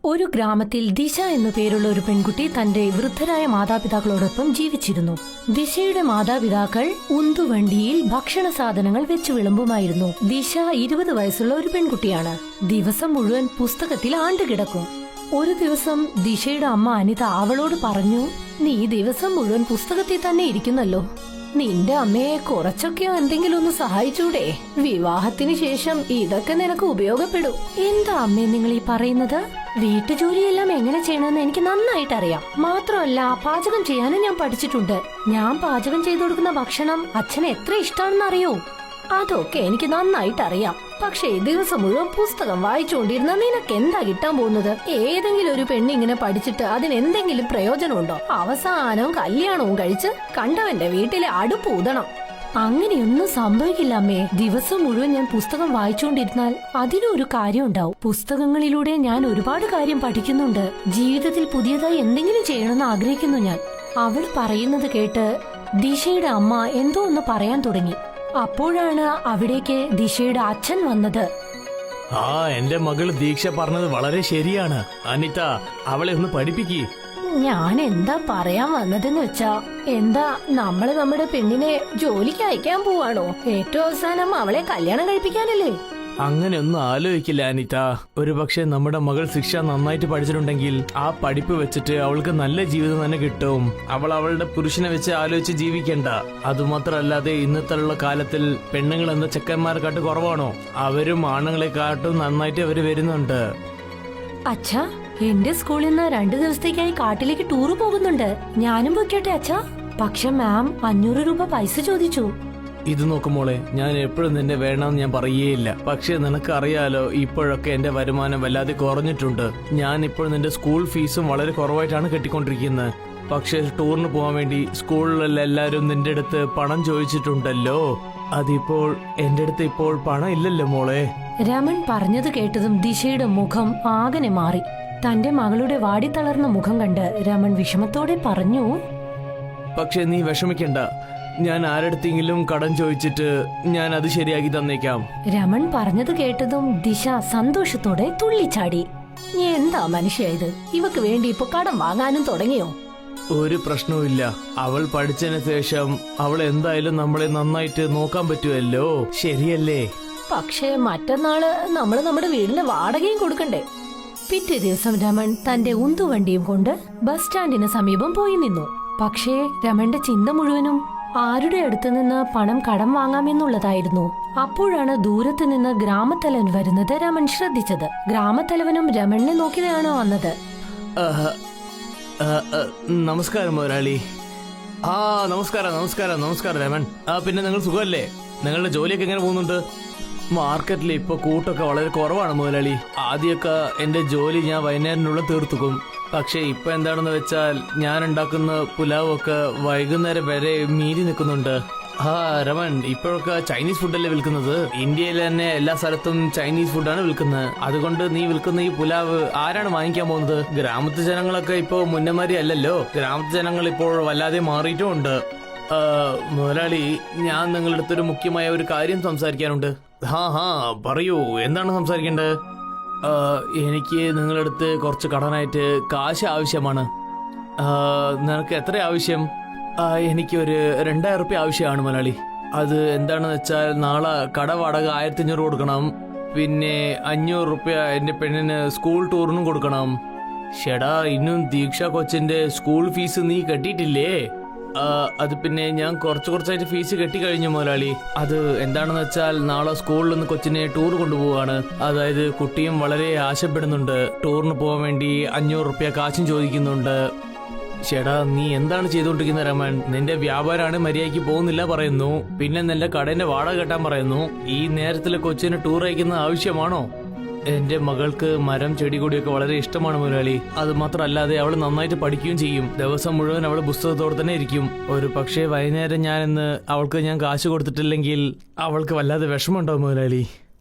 ഒരു ഗ്രാമത്തിൽ ദിശ എന്നു പേരുള്ള ഒരു പെൺകുട്ടി തന്റെ വൃദ്ധരായ മാതാപിതാക്കളോടൊപ്പം ജീവിച്ചിരുന്നു. ദിശയുടെ മാതാപിതാക്കൾ ഉന്തുവണ്ടിയിൽ ഭക്ഷണ സാധനങ്ങൾ വെച്ചു വിളമ്പുമായിരുന്നു. ദിശ 20 വയസ്സുള്ള ഒരു പെൺകുട്ടിയാണ്. ദിവസം മുഴുവൻ പുസ്തകത്തിൽ ആണ്ടുകിടക്കും. ഒരു ദിവസം ദിശയുടെ അമ്മ അനിത അവളോട് പറഞ്ഞു, നീ ദിവസം മുഴുവൻ പുസ്തകത്തിൽ തന്നെ ഇരിക്കുന്നല്ലോ. നിന്റെ അമ്മയെ കുറച്ചൊക്കെ എന്തെങ്കിലും ഒന്ന് സഹായിച്ചൂടെ? വിവാഹത്തിന് ശേഷം ഇതൊക്കെ നിനക്ക് ഉപയോഗപ്പെടും. എന്താ അമ്മേ നിങ്ങൾ ഈ പറയുന്നത്? വീട്ടുജോലിയെല്ലാം എങ്ങനെ ചെയ്യണമെന്ന് എനിക്ക് നന്നായിട്ട് അറിയാം. മാത്രമല്ല പാചകം ചെയ്യാനും ഞാൻ പഠിച്ചിട്ടുണ്ട്. ഞാൻ പാചകം ചെയ്തു കൊടുക്കുന്ന ഭക്ഷണം അച്ഛന് എത്ര ഇഷ്ടമാണെന്ന് അറിയോ? അതൊക്കെ എനിക്ക് നന്നായിട്ട് അറിയാം. പക്ഷേ ദിവസം മുഴുവൻ പുസ്തകം വായിച്ചുകൊണ്ടിരുന്ന നിനക്ക് എന്താ കിട്ടാൻ പോകുന്നത്? ഏതെങ്കിലും ഒരു പെണ്ണിങ്ങനെ പഠിച്ചിട്ട് അതിനെന്തെങ്കിലും പ്രയോജനമുണ്ടോ? അവസാനം കല്യാണവും കഴിച്ച് കണ്ടവന്റെ വീട്ടിലെ അടുപ്പ് ഊതണം. അങ്ങനെയൊന്നും സംഭവിക്കില്ല അമ്മേ. ദിവസം മുഴുവൻ ഞാൻ പുസ്തകം വായിച്ചുകൊണ്ടിരുന്നാൽ അതിനൊരു കാര്യം ഉണ്ടാവും. പുസ്തകങ്ങളിലൂടെ ഞാൻ ഒരുപാട് കാര്യം പഠിക്കുന്നുണ്ട്. ജീവിതത്തിൽ പുതിയതായി എന്തെങ്കിലും ചെയ്യണമെന്ന് ആഗ്രഹിക്കുന്നു ഞാൻ. അവൾ പറയുന്നത് കേട്ട് ദിശയുടെ അമ്മ എന്തോ ഒന്ന് പറയാൻ തുടങ്ങി. അപ്പോഴാണ് അവിടേക്ക് ദിശയുടെ അച്ഛൻ വന്നത്. എന്റെ മകള് ദീക്ഷ പറഞ്ഞത് വളരെ ശരിയാണ്. അനിത, അവളെ ഒന്ന് പഠിപ്പിക്കേ. ഞാൻ എന്താ പറയാൻ വന്നതെന്ന് വെച്ചാ, എന്താ നമ്മള് നമ്മുടെ പെണ്ണിനെ ജോലിക്ക് അയക്കാൻ പോവാണോ? ഏറ്റവും അവസാനം അവളെ കല്യാണം കഴിപ്പിക്കാനല്ലേ? അങ്ങനെയൊന്നും ആലോചിക്കില്ല അനിത. ഒരു പക്ഷെ നമ്മുടെ മകൾ ശിക്ഷ നന്നായിട്ട് പഠിച്ചിട്ടുണ്ടെങ്കിൽ ആ പഠിപ്പ് വെച്ചിട്ട് അവൾക്ക് നല്ല ജീവിതം തന്നെ കിട്ടും. അവൾ അവളുടെ പുരുഷനെ വെച്ച് ആലോചിച്ച് ജീവിക്കണ്ട. അതുമാത്രമല്ലാതെ ഇന്നത്തെ കാലത്തിൽ പെണ്ണുങ്ങൾ എന്ന ചെക്കന്മാരെക്കാട്ട് കുറവാണോ? അവരും ആണുങ്ങളെക്കാട്ടും നന്നായിട്ട് അവര് വരുന്നുണ്ട്. അച്ഛാ, എന്റെ സ്കൂളിൽ നിന്ന് 2 ദിവസത്തേക്കായി കാട്ടിലേക്ക് ടൂറ് പോകുന്നുണ്ട്. ഞാനും പൊയ്ക്കോട്ടെ അച്ഛാ? പക്ഷെ മാം 500 രൂപ പൈസ ചോദിച്ചു. ഇത് നോക്കുമോളെ, ഞാൻ എപ്പോഴും നിന്നെ വേണമെന്ന് ഞാൻ പറയേയില്ല. പക്ഷെ നിനക്ക് അറിയാലോ, ഇപ്പോഴൊക്കെ എന്റെ വരുമാനം വല്ലാതെ കുറഞ്ഞിട്ടുണ്ട്. ഞാൻ ഇപ്പോൾ നിന്റെ സ്കൂൾ ഫീസും വളരെ കുറവായിട്ടാണ് കെട്ടിക്കൊണ്ടിരിക്കുന്നത്. പക്ഷെ ടൂറിന് പോകാൻ വേണ്ടി സ്കൂളിലുള്ള എല്ലാരും നിന്റെ അടുത്ത് പണം ചോദിച്ചിട്ടുണ്ടല്ലോ. അതിപ്പോൾ എന്റെ അടുത്ത് ഇപ്പോൾ പണം ഇല്ലല്ലോ മോളെ. രമൺ പറഞ്ഞത് കേട്ടതും ദിശയുടെ മുഖം ആകെ മാറി. തന്റെ മകളുടെ വാടിത്തളർന്ന മുഖം കണ്ട് രമൺ വിഷമത്തോടെ പറഞ്ഞു, പക്ഷെ നീ വിഷമിക്കണ്ട. ഞാൻ ആരടുത്തെങ്കിലും കടം ചോദിച്ചിട്ട് ഞാൻ അത് ശരിയാക്കി തന്നേക്കാം. രമൺ പറഞ്ഞത് കേട്ടതും ദിശ സന്തോഷത്തോടെ തുള്ളിച്ചാടി. നീ എന്താ മനുഷ്യ ഇത്? ഇവക്ക് വേണ്ടി ഇപ്പൊ കടം വാങ്ങാനും തുടങ്ങിയോ? ഒരു പ്രശ്നവുമില്ല. അവൾ പഠിച്ചതിന് ശേഷം അവൾ എന്തായാലും നമ്മളെ നന്നായിട്ട് നോക്കാൻ പറ്റുമല്ലോ, ശരിയല്ലേ? പക്ഷേ മറ്റന്നാള് നമ്മള് നമ്മുടെ വീടിന് വാടകയും കൊടുക്കണ്ടേ? പിറ്റേ ദിവസം രമൺ തന്റെ ഉന്തുവണ്ടിയും കൊണ്ട് ബസ് സ്റ്റാൻഡിന് സമീപം പോയി നിന്നു. പക്ഷേ രമന്റെ ചിന്ത മുഴുവനും ആരുടെ അടുത്ത് നിന്ന് പണം കടം വാങ്ങാമെന്നുള്ളതായിരുന്നു. അപ്പോഴാണ് ദൂരത്ത് നിന്ന് ഗ്രാമത്തലവൻ വരുന്നത് രമൺ ശ്രദ്ധിച്ചത്. ഗ്രാമത്തലവനും രമണിനെ നോക്കിയാണ് വന്നത്. നമസ്കാരം മുതലാളി. നമസ്കാരം നമസ്കാരം നമസ്കാരം രമൺ. പിന്നെ നിങ്ങൾ സുഖമല്ലേ? നിങ്ങളുടെ ജോലിയൊക്കെ എങ്ങനെ പോകുന്നുണ്ട്? മാർക്കറ്റിൽ ഇപ്പൊ കൂട്ടൊക്കെ വളരെ കുറവാണ് മുതലാളി. ആദ്യമൊക്കെ എന്റെ ജോലി ഞാൻ വൈകുന്നേരത്തിനുള്ളിൽ തീർത്തുക്കും. പക്ഷെ ഇപ്പൊ എന്താണെന്ന് വെച്ചാൽ ഞാൻ ഉണ്ടാക്കുന്ന പുലാവൊക്കെ വൈകുന്നേരം വരെ മീരി നിൽക്കുന്നുണ്ട്. രമൺ, ഇപ്പോഴൊക്കെ ചൈനീസ് ഫുഡല്ലേ വിൽക്കുന്നത്? ഇന്ത്യയിൽ തന്നെ എല്ലാ സ്ഥലത്തും ചൈനീസ് ഫുഡാണ് വിൽക്കുന്നത്. അതുകൊണ്ട് നീ വിൽക്കുന്ന ഈ പുലാവ് ആരാണ് വാങ്ങിക്കാൻ പോകുന്നത്? ഗ്രാമത്തെ ജനങ്ങളൊക്കെ ഇപ്പോ മുന്നമാരി അല്ലല്ലോ. ഗ്രാമത്തെ ജനങ്ങൾ ഇപ്പോൾ വല്ലാതെ മാറിയിട്ടുമുണ്ട്. മുതലാളി, ഞാൻ നിങ്ങളുടെ അടുത്തൊരു മുഖ്യമായ ഒരു കാര്യം സംസാരിക്കാനുണ്ട്. പറയൂ, എന്താണ് സംസാരിക്കേണ്ടത്? എനിക്ക് നിങ്ങളുടെ അടുത്ത് കുറച്ച് കടനായിട്ട് കാശ് ആവശ്യമാണ്. നിനക്ക് എത്ര ആവശ്യം? എനിക്കൊരു 2000 റുപ്യ ആവശ്യമാണ് മുതലാളി. അത് എന്താണെന്ന് വെച്ചാൽ നാളെ കട വാടക 1500 കൊടുക്കണം. പിന്നെ 500 റുപ്യ എന്റെ പെണ്ണിന് സ്കൂൾ ടൂറിനും കൊടുക്കണം. ഷെടാ, ഇന്നും ദീക്ഷ കൊച്ചിന്റെ സ്കൂൾ ഫീസ് നീ കെട്ടിയിട്ടില്ലേ? അത് പിന്നെ ഞാൻ കുറച്ചായിട്ട് ഫീസ് കെട്ടിക്കഴിഞ്ഞു മുതലാളി. അത് എന്താണെന്ന് വെച്ചാൽ നാളെ സ്കൂളിൽ നിന്ന് കൊച്ചിനെ ടൂർ കൊണ്ടുപോവാണ്. അതായത് കുട്ടിയും വളരെ ആശപ്പെടുന്നുണ്ട്. ടൂറിന് പോകാൻ വേണ്ടി 500 റുപ്യ കാശും ചോദിക്കുന്നുണ്ട്. ചേട്ടാ, നീ എന്താണ് ചെയ്തുകൊണ്ടിരിക്കുന്നത് രമൺ? നിന്റെ വ്യാപാരമാണ് മര്യാദയ്ക്ക് പോകുന്നില്ല പറയുന്നു. പിന്നെ നിന്റെ കടേന്റെ വാടക കെട്ടാൻ പറയുന്നു. ഈ നേരത്തിലെ കൊച്ചിന് ടൂർ അയക്കുന്ന ആവശ്യമാണോ? എന്റെ മകൾക്ക് മരം ചെടി കൊടിയൊക്കെ വളരെ ഇഷ്ടമാണ് മുതലാളി. അത് മാത്രമല്ലാതെ അവൾ നന്നായിട്ട് പഠിക്കുകയും ചെയ്യും. ദിവസം മുഴുവൻ അവൾ പുസ്തകത്തോടെ തന്നെ ഇരിക്കും. ഒരു പക്ഷേ വൈകുന്നേരം അവൾക്ക് ഞാൻ കാശ് കൊടുത്തിട്ടില്ലെങ്കിൽ അവൾക്ക് വല്ലാതെ വിഷമമുണ്ടാവും മുതലാളി.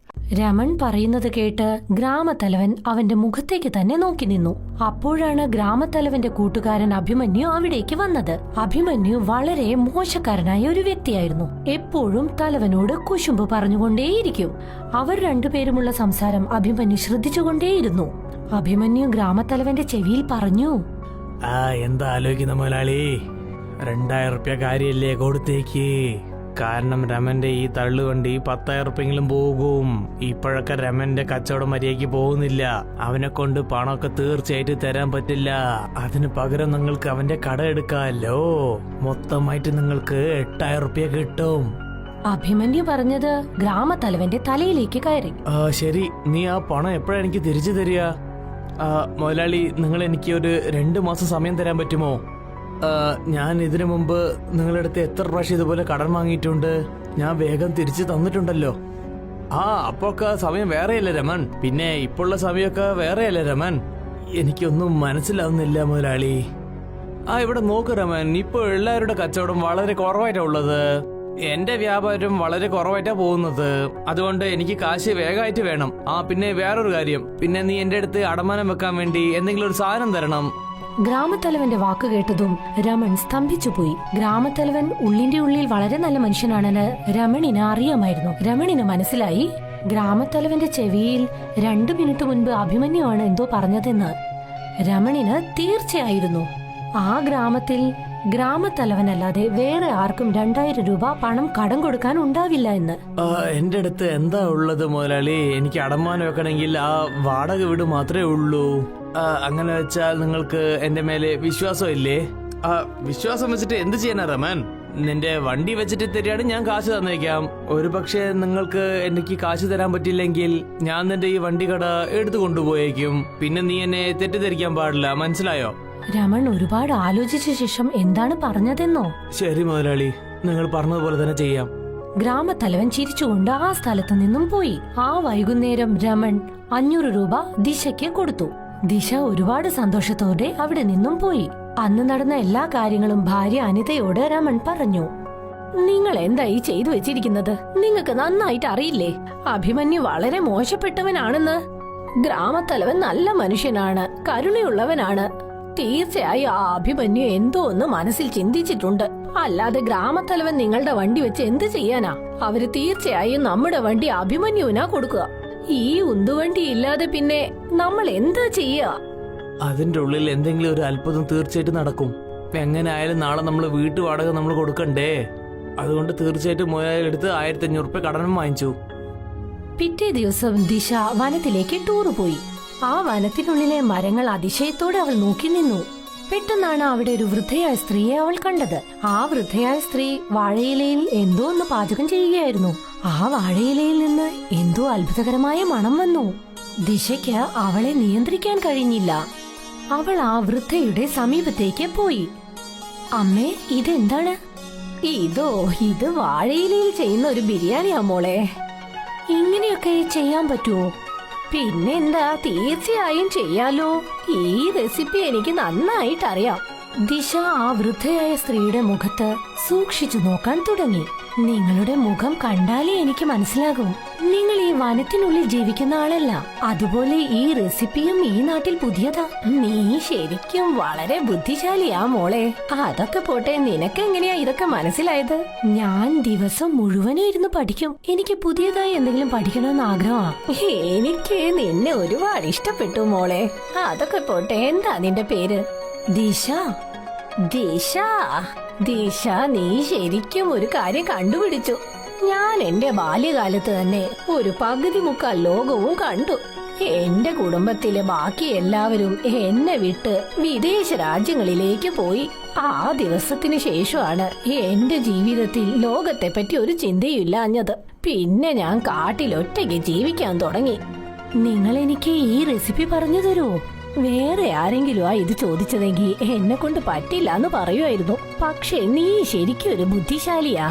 രമൺ പറയുന്നത് കേട്ട് ഗ്രാമത്തലവൻ അവന്റെ മുഖത്തേക്ക് തന്നെ നോക്കി നിന്നു. അപ്പോഴാണ് ഗ്രാമത്തലവന്റെ കൂട്ടുകാരൻ അഭിമന്യു അവിടേക്ക് വന്നത്. അഭിമന്യു വളരെ മോശക്കാരനായ ഒരു വ്യക്തിയായിരുന്നു. എപ്പോഴും തലവനോട് കുശുമ്പ് പറഞ്ഞുകൊണ്ടേയിരിക്കും. അവർ രണ്ടുപേരുമുള്ള സംസാരം അഭിമന്യു ശ്രദ്ധിച്ചുകൊണ്ടേയിരുന്നു. അഭിമന്യു ഗ്രാമത്തലവന്റെ ചെവിയിൽ പറഞ്ഞു. എന്താ ആലോചിക്കുന്ന മുതലാളി? 2000 റുപ്യ കാര്യല്ലേ, കൊടുത്തേക്ക്. കാരണം രമന്റെ ഈ തള്ളുവണ്ടി 10,000 റുപ്യെങ്കിലും പോകും. ഇപ്പോഴൊക്കെ രമന്റെ കച്ചവടം മര്യാദയ്ക്ക് പോകുന്നില്ല. അവനെ കൊണ്ട് പണമൊക്കെ തീർച്ചയായിട്ടും തരാൻ പറ്റില്ല. അതിന് പകരം നിങ്ങൾക്ക് അവന്റെ കട എടുക്കാമല്ലോ. മൊത്തമായിട്ട് നിങ്ങൾക്ക് 8,000 റുപ്യ കിട്ടും. അഭിമന്യു പറഞ്ഞത് ഗ്രാമത്തലവന്റെ തലയിലേക്ക് കയറി. ശരി, നീ ആ പണം എപ്പോഴാ എനിക്ക് തിരിച്ചു തരിക? മുതലാളി, നിങ്ങൾ എനിക്ക് ഒരു 2 മാസം സമയം തരാൻ പറ്റുമോ? ഞാൻ ഇതിനു മുമ്പ് നിങ്ങളുടെ അടുത്ത് എത്ര പ്രാവശ്യം ഇതുപോലെ കടം വാങ്ങിയിട്ടുണ്ട്. ഞാൻ വേഗം തിരിച്ചു തന്നിട്ടുണ്ടല്ലോ. അപ്പൊക്കെ സമയം വേറെയല്ലേ രമൻ? പിന്നെ ഇപ്പോഴുള്ള സമയമൊക്കെ വേറെയല്ലേ രമൻ? എനിക്കൊന്നും മനസ്സിലാവുന്നില്ല മുതലാളി. ഇവിടെ നോക്ക് രമൻ, ഇപ്പൊ എല്ലാവരുടെ കച്ചവടം വളരെ കുറവായിട്ടാ ഉള്ളത്. എന്റെ വ്യാപാരം വളരെ കുറവായിട്ടാ പോകുന്നത്. അതുകൊണ്ട് എനിക്ക് കാശ് വേഗമായിട്ട് വേണം. പിന്നെ വേറൊരു കാര്യം, പിന്നെ നീ എന്റെ അടുത്ത് അടമാനം വെക്കാൻ വേണ്ടി എന്തെങ്കിലും ഒരു സാധനം തരണം. ഗ്രാമത്തലവന്റെ വാക്ക് കേട്ടതും രമൺ സ്തംഭിച്ചുപോയി. ഗ്രാമത്തലവൻ ഉള്ളിന്റെ ഉള്ളിൽ വളരെ നല്ല മനുഷ്യനാണെന്ന് രമണിന് അറിയാമായിരുന്നു. രമണിന് മനസ്സിലായി ഗ്രാമത്തലവന്റെ ചെവിയിൽ 2 മിനിറ്റ് മുൻപ് അഭിമന്യുവാണ് എന്തോ പറഞ്ഞതെന്ന്. രമണിന് തീർച്ചയായിരുന്നു ആ ഗ്രാമത്തിൽ ഗ്രാമത്തലവനല്ലാതെ വേറെ ആർക്കും 2000 രൂപ പണം കടം കൊടുക്കാൻ ഉണ്ടാവില്ല എന്ന്. എന്റെ അടുത്ത് എന്താ ഉള്ളത് മുതലാളി? എനിക്ക് അടമാനം വെക്കണമെങ്കിൽ ആ വാടക വീട് മാത്രമേ ഉള്ളൂ. അങ്ങനെ വെച്ചാൽ നിങ്ങൾക്ക് എന്റെ മേലെ വിശ്വാസം ഇല്ലേ? വിശ്വാസം വെച്ചിട്ട് എന്ത് ചെയ്യാനാ റമൻ? നിന്റെ വണ്ടി വെച്ചിട്ട് തരികയാണ്, ഞാൻ കാശ് തന്നേക്കാം. ഒരു പക്ഷേ നിങ്ങൾക്ക് എനിക്ക് കാശ് തരാൻ പറ്റില്ലെങ്കിൽ ഞാൻ നിന്റെ ഈ വണ്ടി കട എടുത്തു കൊണ്ടുപോയേക്കും. പിന്നെ നീ എന്നെ തെറ്റിദ്ധരിക്കാൻ പാടില്ല, മനസ്സിലായോ? രമൺ ഒരുപാട് ആലോചിച്ച ശേഷം എന്താണ് പറഞ്ഞതെന്നോ? ശരി മുതലാളി, നിങ്ങൾ പറഞ്ഞതുപോലെ തന്നെ ചെയ്യാം. ഗ്രാമത്തലവൻ ചിരിച്ചുകൊണ്ട് ആ സ്ഥലത്ത് നിന്നും പോയി. ആ വൈകുന്നേരം രമൺ 500 രൂപ ദിശയ്ക്ക് കൊടുത്തു. ദിശ ഒരുപാട് സന്തോഷത്തോടെ അവിടെ നിന്നും പോയി. അന്ന് നടന്ന എല്ലാ കാര്യങ്ങളും ഭാര്യ അനിതയോട് രമൺ പറഞ്ഞു. നിങ്ങൾ എന്തായി ചെയ്തു വെച്ചിരിക്കുന്നത്? നിങ്ങൾക്ക് നന്നായിട്ട് അറിയില്ലേ അഭിമന്യു വളരെ മോശപ്പെട്ടവനാണെന്ന്? ഗ്രാമത്തലവൻ നല്ല മനുഷ്യനാണ്, കരുണയുള്ളവനാണ്. തീർച്ചയായും ആ അഭിമന്യു എന്തോ ഒന്ന് മനസ്സിൽ ചിന്തിച്ചിട്ടുണ്ട്. അല്ലാതെ ഗ്രാമത്തലവൻ നിങ്ങളുടെ വണ്ടി വെച്ച് എന്ത് ചെയ്യാനാ? അവര് തീർച്ചയായും നമ്മുടെ വണ്ടി അഭിമന്യുവിനാ കൊടുക്കുക. ഈ ഉന്തുവണ്ടി ഇല്ലാതെ പിന്നെ നമ്മൾ എന്താ ചെയ്യുക? അതിന്റെ ഉള്ളിൽ എന്തെങ്കിലും ഒരു അത്ഭുതം തീർച്ചയായിട്ടും നടക്കും. എങ്ങനെ ആയാലും നാളെ നമ്മൾ വീട്ടു വാടക നമ്മൾ കൊടുക്കണ്ടേ? അതുകൊണ്ട് തീർച്ചയായിട്ടും മുതലെടുത്ത് 1500 റുപ്യ കടനം വാങ്ങിച്ചു. പിറ്റേ ദിവസം ദിശ വനത്തിലേക്ക് ടൂറ് പോയി. ആ വനത്തിനുള്ളിലെ മരങ്ങൾ അതിശയത്തോടെ അവൾ നോക്കി നിന്നു. പെട്ടെന്നാണ് അവിടെ ഒരു വൃദ്ധയായ സ്ത്രീയെ അവൾ കണ്ടത്. ആ വൃദ്ധയായ സ്ത്രീ വാഴയിലയിൽ എന്തോ ഒന്ന് പാചകം ചെയ്യുകയായിരുന്നു. ആ വാഴയിലയിൽ നിന്ന് എന്തോ അത്ഭുതകരമായ മണം വന്നു. ദിശയ്ക്ക് അവളെ നിയന്ത്രിക്കാൻ കഴിഞ്ഞില്ല. അവൾ ആ വൃദ്ധയുടെ സമീപത്തേക്ക് പോയി. അമ്മേ, ഇതെന്താണ്? ഇത് വാഴയിലയിൽ ചെയ്യുന്ന ഒരു ബിരിയാണിയാ മോളെ. ഇങ്ങനെയൊക്കെ ചെയ്യാൻ പറ്റുമോ? പിന്നെന്താ, തീർച്ചയായും ചെയ്യാലോ. ഈ റെസിപ്പി എനിക്ക് നന്നായിട്ട് അറിയാം. ദിശ ആ വൃദ്ധയായ സ്ത്രീയുടെ മുഖത്ത് സൂക്ഷിച്ചു നോക്കാൻ തുടങ്ങി. നിങ്ങളുടെ മുഖം കണ്ടാലേ എനിക്ക് മനസ്സിലാകും നിങ്ങൾ ഈ വനത്തിനുള്ളിൽ ജീവിക്കുന്ന ആളല്ല. അതുപോലെ ഈ റെസിപ്പിയും ഈ നാട്ടിൽ പുതിയതാ. നീ ശരിക്കും വളരെ ബുദ്ധിശാലിയാ മോളെ. അതൊക്കെ പോട്ടെ, നിനക്ക് എങ്ങനെയാ ഇതൊക്കെ മനസ്സിലായത്? ഞാൻ ദിവസം മുഴുവനും ഇരുന്ന് പഠിക്കും. എനിക്ക് പുതിയതായി എന്തെങ്കിലും പഠിക്കണമെന്ന് ആഗ്രഹമാ. എനിക്ക് നിന്നെ ഒരുപാട് ഇഷ്ടപ്പെട്ടു മോളെ. അതൊക്കെ പോട്ടെ, എന്താ നിന്റെ പേര്? ദിശ. ദിശ, ദിശ, നീ ശരിക്കും ഒരു കാര്യം കണ്ടുപിടിച്ചു. ഞാൻ എന്റെ ബാല്യകാലത്ത് തന്നെ ഒരു പകുതി മുക്കാൽ ലോകവും കണ്ടു. എന്റെ കുടുംബത്തിലെ ബാക്കി എല്ലാവരും എന്നെ വിട്ട് വിദേശ രാജ്യങ്ങളിലേക്ക് പോയി. ആ ദിവസത്തിന് ശേഷമാണ് എന്റെ ജീവിതത്തിൽ ലോകത്തെ പറ്റി ഒരു ചിന്തയില്ലാഞ്ഞത്. പിന്നെ ഞാൻ കാട്ടിലൊറ്റയ്ക്ക് ജീവിക്കാൻ തുടങ്ങി. നിങ്ങൾ എനിക്ക് ഈ റെസിപ്പി പറഞ്ഞു തരുമോ? വേറെ ആരെങ്കിലും ഇത് ചോദിച്ചതെങ്കിൽ എന്നെ കൊണ്ട് പറ്റില്ല എന്ന് പറയുമായിരുന്നു. പക്ഷെ നീ ശരിക്കും ഒരു ബുദ്ധിശാലിയാ.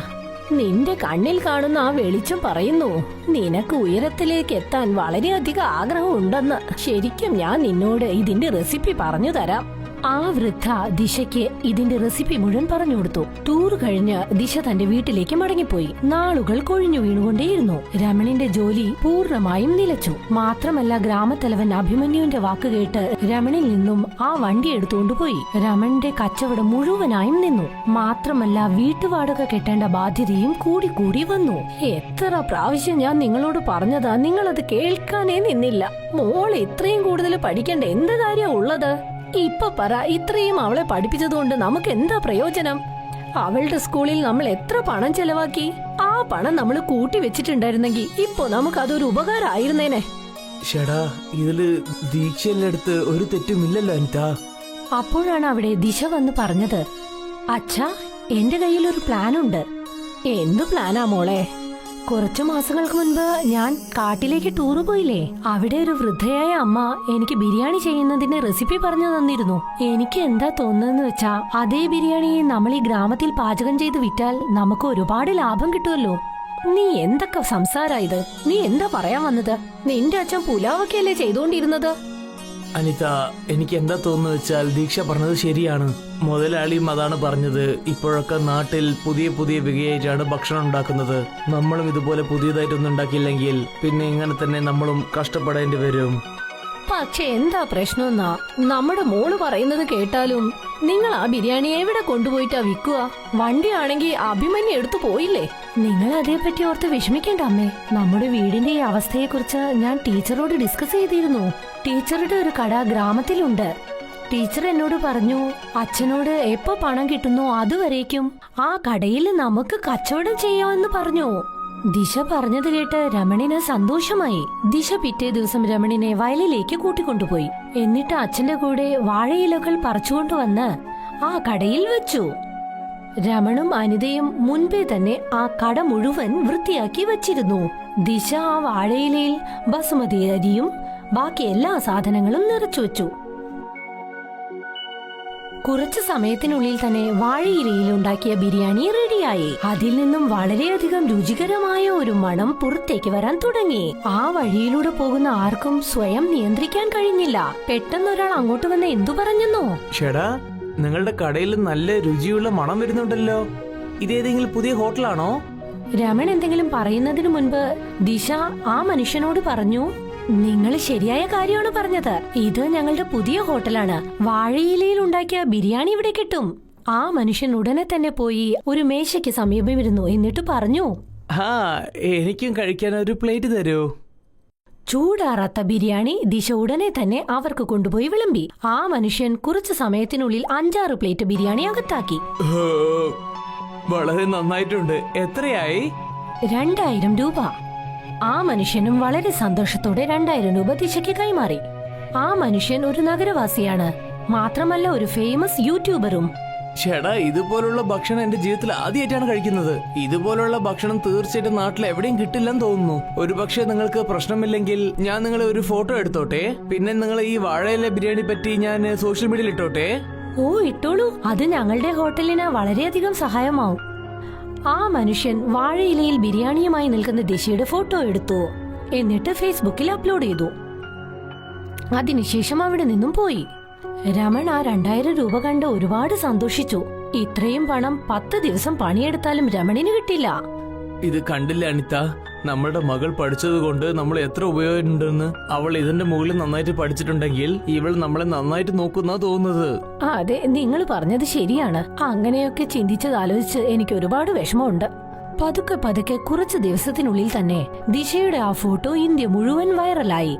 നിന്റെ കണ്ണിൽ കാണുന്ന ആ വെളിച്ചം പറയുന്നു നിനക്ക് ഉയരത്തിലേക്ക് എത്താൻ വളരെയധികം ആഗ്രഹം ഉണ്ടെന്ന്. ശരിക്കും ഞാൻ നിന്നോട് ഇതിന്റെ റെസിപ്പി പറഞ്ഞു തരാം. ആ വൃദ്ധ ദിശയ്ക്ക് ഇതിന്റെ റെസിപ്പി മുഴുവൻ പറഞ്ഞു കൊടുത്തു. ടൂർ കഴിഞ്ഞ് ദിശ തന്റെ വീട്ടിലേക്ക് മടങ്ങിപ്പോയി. നാളുകൾ കൊഴിഞ്ഞു വീണുകൊണ്ടേയിരുന്നു. രമണിന്റെ ജോലി പൂർണ്ണമായും നിലച്ചു. മാത്രമല്ല, ഗ്രാമത്തലവൻ അഭിമന്യുവിന്റെ വാക്ക് കേട്ട് രമണിൽ നിന്നും ആ വണ്ടി എടുത്തുകൊണ്ടുപോയി. രമണിന്റെ കച്ചവടം മുഴുവനായും നിന്നു. മാത്രമല്ല, വീട്ടുവാടക കെട്ടേണ്ട ബാധ്യതയും കൂടി വന്നു. എത്ര പ്രാവശ്യം ഞാൻ നിങ്ങളോട് പറഞ്ഞതാ, നിങ്ങളത് കേൾക്കാനേ നിന്നില്ല. മോൾ ഇത്രയും കൂടുതൽ പഠിക്കേണ്ട എന്ത് കാര്യ ഉള്ളത്? ഇപ്പൊ പറ, ഇത്രയും അവളെ പഠിപ്പിച്ചതുകൊണ്ട് നമുക്ക് എന്താ പ്രയോജനം? അവളുടെ സ്കൂളിൽ നമ്മൾ എത്ര പണം ചെലവാക്കി? ആ പണം നമ്മൾ കൂട്ടി വെച്ചിട്ടുണ്ടായിരുന്നെങ്കിൽ ഇപ്പൊ നമുക്ക് അതൊരു ഉപകാരമായിരുന്നേനെ. ഷടാ, ഇതില് ദീക്ഷയുടെ അടുത്ത് ഒരു തെറ്റുമില്ലല്ലോ അനിത. അപ്പോഴാണ് അവിടെ ദിശ വന്ന് പറഞ്ഞത്, അച്ഛാ, എന്റെ കയ്യിൽ ഒരു പ്ലാനുണ്ട്. എന്തു പ്ലാനാ മോളെ? കുറച്ചു മാസങ്ങൾക്ക് മുൻപ് ഞാൻ കാട്ടിലേക്ക് ടൂറ് പോയില്ലേ? അവിടെ ഒരു വൃദ്ധയായ അമ്മ എനിക്ക് ബിരിയാണി ചെയ്യുന്നതിന്റെ റെസിപ്പി പറഞ്ഞു തന്നിരുന്നു. എനിക്ക് എന്താ തോന്നുന്നതെന്ന് വെച്ചാ, അതേ ബിരിയാണി നമ്മൾ ഈ ഗ്രാമത്തിൽ പാചകം ചെയ്ത് വിറ്റാൽ നമുക്ക് ഒരുപാട് ലാഭം കിട്ടുമല്ലോ. നീ എന്തൊക്കെ സംസാരാ ഇത്? നീ എന്താ പറയാൻ വന്നത്? നിന്റെ അച്ഛൻ പുലാവൊക്കെയല്ലേ ചെയ്തോണ്ടിരുന്നത്? അനിത, എനിക്ക് എന്താ തോന്നുന്നു വെച്ചാൽ ദീക്ഷ പറഞ്ഞത് ശരിയാണ്. മുതലാളിയും അതാണ് പറഞ്ഞത്. ഇപ്പോഴൊക്കെ നാട്ടിൽ പുതിയ വികയായിട്ടാണ് ഭക്ഷണം ഉണ്ടാക്കുന്നത്. നമ്മളും ഇതുപോലെ പുതിയതായിട്ടൊന്നും ഉണ്ടാക്കിയില്ലെങ്കിൽ പിന്നെ ഇങ്ങനെ തന്നെ നമ്മളും കഷ്ടപ്പെടേണ്ടി വരും. പക്ഷെ എന്താ പ്രശ്നമെന്നാ, നമ്മുടെ മോള് പറയുന്നത് കേട്ടാലും നിങ്ങൾ ആ ബിരിയാണി എവിടെ കൊണ്ടുപോയിട്ടാ വിൽക്കുക? വണ്ടിയാണെങ്കിൽ അഭിമന്യു എടുത്തു പോയില്ലേ? നിങ്ങൾ അതേപറ്റി ഓർത്ത് വിഷമിക്കേണ്ട അമ്മേ. നമ്മുടെ വീടിന്റെ ഈ അവസ്ഥയെക്കുറിച്ച് ഞാൻ ടീച്ചറോട് ഡിസ്കസ് ചെയ്തിരുന്നു. ടീച്ചറുടെ ഒരു കട ഗ്രാമത്തിലുണ്ട്. ടീച്ചർ എന്നോട് പറഞ്ഞു, അച്ഛനോട് എപ്പോ പണം കിട്ടുന്നോ അതുവരേക്കും ആ കടയിൽ നമുക്ക് കച്ചവടം ചെയ്യാമെന്ന് പറഞ്ഞു. ദിശ പറഞ്ഞത് കേട്ട് രമണിന് സന്തോഷമായി. ദിശ പിറ്റേ ദിവസം രമണിനെ വയലിലേക്ക് കൂട്ടിക്കൊണ്ടുപോയി. എന്നിട്ട് അച്ഛന്റെ കൂടെ വാഴയിലകൾ പറിച്ചുകൊണ്ടുവന്ന് ആ കടയിൽ വെച്ചു. രമണും അനിതയും മുൻപേ തന്നെ ആ കട മുഴുവൻ വൃത്തിയാക്കി വച്ചിരുന്നു. ദിശ ആ വാഴയിലയിൽ ബസുമതി അരിയും ബാക്കി എല്ലാ സാധനങ്ങളും നിറച്ചു വെച്ചു. കുറച്ചു സമയത്തിനുള്ളിൽ തന്നെ വാഴയിലയിൽ ഉണ്ടാക്കിയ ബിരിയാണി റെഡിയായി. അതിൽ നിന്നും വളരെയധികം രുചികരമായ ഒരു മണം പുറത്തേക്ക് വരാൻ തുടങ്ങി. ആ വഴിയിലൂടെ പോകുന്ന ആർക്കും സ്വയം നിയന്ത്രിക്കാൻ കഴിഞ്ഞില്ല. പെട്ടെന്ന് ഒരാൾ അങ്ങോട്ട് വന്ന് എന്തു പറഞ്ഞെന്നോ? ഷടാ, നിങ്ങളുടെ കടയിൽ നല്ല രുചിയുള്ള മണം വരുന്നുണ്ടല്ലോ. ഇതേതെങ്കിലും പുതിയ ഹോട്ടലാണോ? രമൺ എന്തെങ്കിലും പറയുന്നതിനു മുൻപ് ദിശ ആ മനുഷ്യനോട് പറഞ്ഞു, നിങ്ങൾ ശരിയായ കാര്യമാണ് പറഞ്ഞത്. ഇത് ഞങ്ങളുടെ പുതിയ ഹോട്ടലാണ്. വാഴയിലയിൽ ഉണ്ടാക്കിയ ബിരിയാണി ഇവിടെ കിട്ടും. ആ മനുഷ്യൻ ഉടനെ തന്നെ പോയി ഒരു മേശയ്ക്ക് സമീപം ഇരുന്നു. എന്നിട്ട് പറഞ്ഞു, എനിക്കും കഴിക്കാൻ ഒരു പ്ലേറ്റ് തരൂ. ചൂടാറാത്ത ബിരിയാണി ദിശ ഉടനെ തന്നെ അവർക്ക് കൊണ്ടുപോയി വിളമ്പി. ആ മനുഷ്യൻ കുറച്ചു സമയത്തിനുള്ളിൽ 5-6 പ്ലേറ്റ് ബിരിയാണി അകത്താക്കി. വളരെ നന്നായിട്ടുണ്ട്. എത്രയായി? 2000 രൂപ. ആ മനുഷ്യനും വളരെ സന്തോഷത്തോടെ 2000 രൂപ ദിശയ്ക്ക് കൈമാറി. ആ മനുഷ്യൻ ഒരു നഗരവാസിയാണ്. മാത്രമല്ല ഒരു ഫേമസ് യൂട്യൂബറും. ചേട്ടാ, ഇതുപോലുള്ള ഭക്ഷണം എന്റെ ജീവിതത്തിൽ ആദ്യമായിട്ടാണ് കഴിക്കുന്നത്. ഇതുപോലുള്ള ഭക്ഷണം തീർച്ചയായിട്ടും നാട്ടിൽ എവിടെയും കിട്ടില്ലെന്ന് തോന്നുന്നു. ഒരു പക്ഷേ നിങ്ങൾക്ക് പ്രശ്നമില്ലെങ്കിൽ ഞാൻ നിങ്ങളെ ഒരു ഫോട്ടോ എടുത്തോട്ടെ. പിന്നെ നിങ്ങൾ ഈ വാഴയില ബിരിയാണി പറ്റി ഞാൻ സോഷ്യൽ മീഡിയയിൽ ഇട്ടോട്ടെ. ഓ, ഇട്ടോളൂ. അത് ഞങ്ങളുടെ ഹോട്ടലിന് വളരെയധികം സഹായമാവും. ആ മനുഷ്യൻ വാഴയിലയിൽ ബിരിയാണിയുമായി നിൽക്കുന്ന ദിശയുടെ ഫോട്ടോ എടുത്തു. എന്നിട്ട് ഫേസ്ബുക്കിൽ അപ്ലോഡ് ചെയ്തു. അതിനുശേഷം അവിടെ നിന്നും പോയി. രമൺ ആ 2000 രൂപ കണ്ട് ഒരുപാട് സന്തോഷിച്ചു. ഇത്രയും പണം 10 ദിവസം പണിയെടുത്താലും രമണിന് കിട്ടില്ല. ഇത് കണ്ടില്ല അനിത, നമ്മുടെ മകൾ പഠിച്ചതുകൊണ്ട് നമ്മൾ എത്ര ഉപയോഗമുണ്ടെന്ന്. അവൾ ഇതിന്റെ മുകളിൽ നന്നായിട്ട് പഠിച്ചിട്ടുണ്ടെങ്കിൽ ഇവൾ നമ്മളെ നന്നായിട്ട് നോക്കുന്ന തോന്നുന്നത്. അതെ, നിങ്ങൾ പറഞ്ഞത് ശരിയാണ്. അങ്ങനെയൊക്കെ ചിന്തിച്ചതാലോചിച്ച് എനിക്ക് ഒരുപാട് വിഷമമുണ്ട്. പതുക്കെ കുറച്ചു ദിവസത്തിനുള്ളിൽ തന്നെ ദിശയുടെ ആ ഫോട്ടോ ഇന്ത്യ മുഴുവൻ വൈറലായി.